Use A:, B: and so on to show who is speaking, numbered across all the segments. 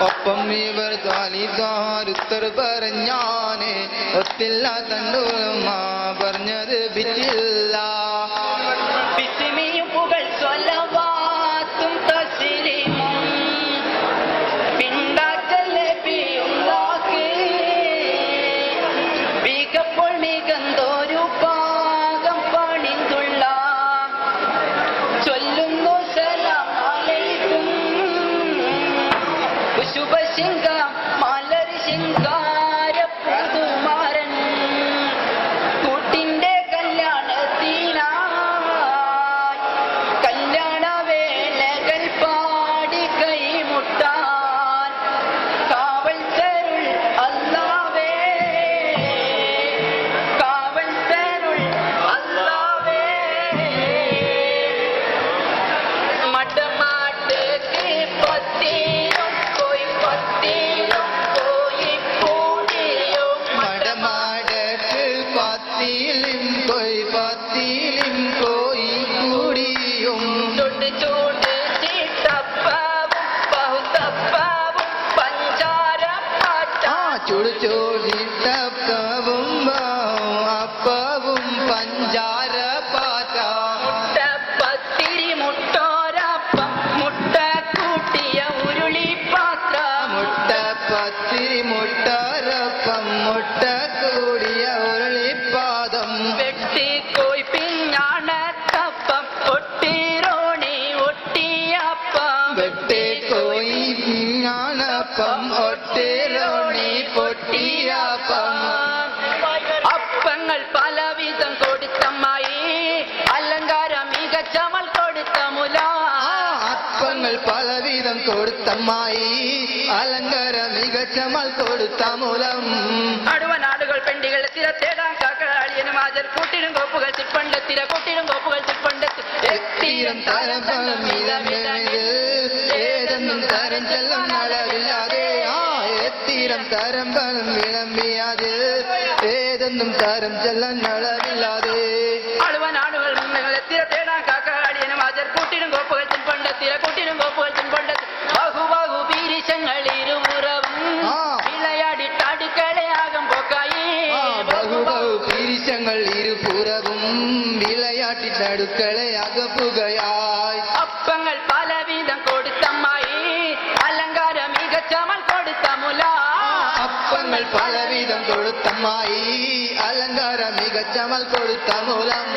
A: ഒപ്പം ഇവർ താലിദാരുത്തർ പറഞ്ഞാനെ ഒത്തില്ല തണ്ടുമ്മ പറഞ്ഞത് ബിച്ചില്ല
B: ബിസ്മിയും പുകൾ സ്വലവാത്തും തസ്ലീമും പിണ്ടാക്കല്ലേ പിയുണ്ടാക്ക് മികപ്പോൾ മികന്തോരു പാകം പണിന്തുള്ള ചൊല്ലുന്നു സലാം അലൈക്കും ശുഭശിങ്ക മലർ ശിങ്കാര പുതുമാരൻ കൂട്ടിന്റെ കല്യാണത്തിനായി കല്യാണ വേലകൾ പാടി കൈമുട്ടാൻ കാവൽ തരുൾ അല്ലാവേ കാവൽ തരുൾ അല്ലാവേ മടമാട്ട് പത്തിയും പോയി പത്തിയും പോയി പൂടിയും
A: മടമാടക്ക് പത്തിലും കോയി കൂടിയും
B: ചുണ്ട് ചൂട് ചീട്ടപ്പവും ബഹുതപ്പവും പഞ്ചാര പാട്ട
A: ചുടുചോടിട്ടപ്പവും അപ്പവും പഞ്ചാര പാറ്റ
B: മുട്ടപ്പത്തിരി മുട്ടോരപ്പം മുട്ട കൂട്ടിയ ഉരുളിപ്പാത്രം
A: മുട്ടപ്പത്തിരി മുട്ടരപ്പം മുട്ട കൂടിയ ഉരുളിപ്പാദം
B: വെട്ടിക്കോയി പിഞ്ഞാണത്തപ്പം ഒട്ടിരോണി ഒട്ടിയപ്പം
A: വെട്ടിക്കോയി ഞാണപ്പം ഒട്ടിരോണി പൊട്ടിയപ്പം
B: അപ്പങ്ങൾ പലവിധം കൊടുത്തമ്മായി അലങ്കാര മികച്ചമൾ കൊടുത്ത മുല
A: അപ്പങ്ങൾ പലവിധം കൊടുത്തമ്മായി അലങ്കാര മികച്ചമൽ കൊടുത്ത മൂലം
B: അടുവനാടുകൾ പെണ്ടികൾ തിര തേടാൻ കാക്കളിയനും ആചർ കൂട്ടിനും കോപ്പുകൾ ചിപ്പണ്ട് തിര കൂട്ടിനും കോപ്പുകൾ ചിപ്പണ്ട്
A: തീരം തരം ഏതെന്നും തരം ചെല്ലും നളവില്ലാതെ തീരം തരം പണം വിളമ്പിയാതെ ഏതെന്നും തരം ചെല്ലും നളവില്ലാതെ
B: അടുവനാടുകൾ മുന്നുകളെ തിര തേടാൻ കാക്കളിയനും ആചർ കൂട്ടിനും കോപ്പുകൾ ചിപ്പണ്ട് തിര കൂട്ടിനും കോപ്പുകൾ ചിപ്പണ്ട് ബഹുബഹു പീരിശങ്ങൾ ഇരുപുറവും വിളയാടിട്ടടുക്കളയാകും പോക്കായി
A: ബഹുബഹു പീരിശങ്ങൾ ഇരുപുറവും വിളയാട്ടിട്ടടുക്കളെ അകപ്പുകയായി
B: അപ്പങ്ങൾ പലവിധം കൊടുത്തമ്മായി അലങ്കാര മികച്ചമൾ കൊടുത്ത മുല
A: അപ്പങ്ങൾ പലവിധം കൊടുത്തമ്മായി അലങ്കാര മികച്ചമൽ കൊടുത്ത മൂലം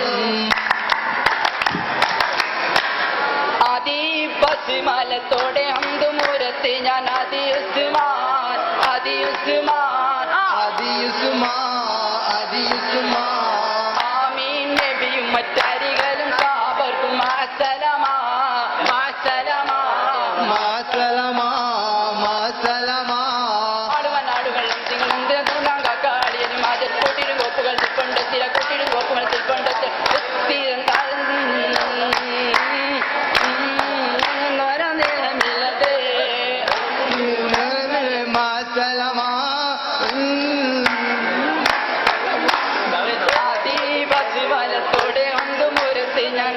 B: ആദി പശുമലത്തോടെ അന്തുമൂരത്ത് ഞാൻ ആദി ഉസ്മാൻ ആമീൻ നബിയും മറ്റരികളും സാബർക്കും മാസലമാ അടുവനാടുകൾ തുണാൻ കാക്കാളിയനും ആചർ കൂട്ടിനും കോപ്പുകൾ തിപ്പണ്ട് തിര കൂട്ടിനും കോപ്പുകൾ തിപ്പണ്ട് തീരം ആദിവാസിവലത്തോടെ അന്തുമൂരത്ത് ഞാൻ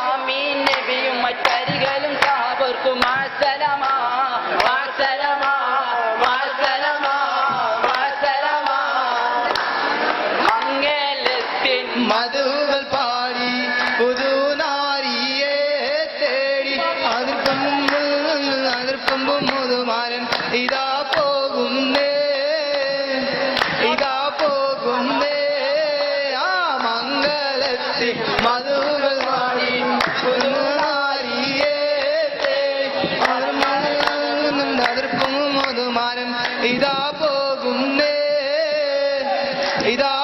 B: ആമീൻ നബിയും മറ്റരികളും സാബർക്കും മാസലമാ മംഗലത്തിൻ
A: മധുകൾ പാടി പുതുനാരിയെ തേടി അതിർപ്പും മുതുമാരൻ ഇതാ പോകുന്നേ ആ മംഗളത്തിൽ മധുകൾ പാടി പുതുനാരിയെ തേടി അതിർപ്പും മുതുമാരൻ ഇതാ പോകുന്നേ ഇതാ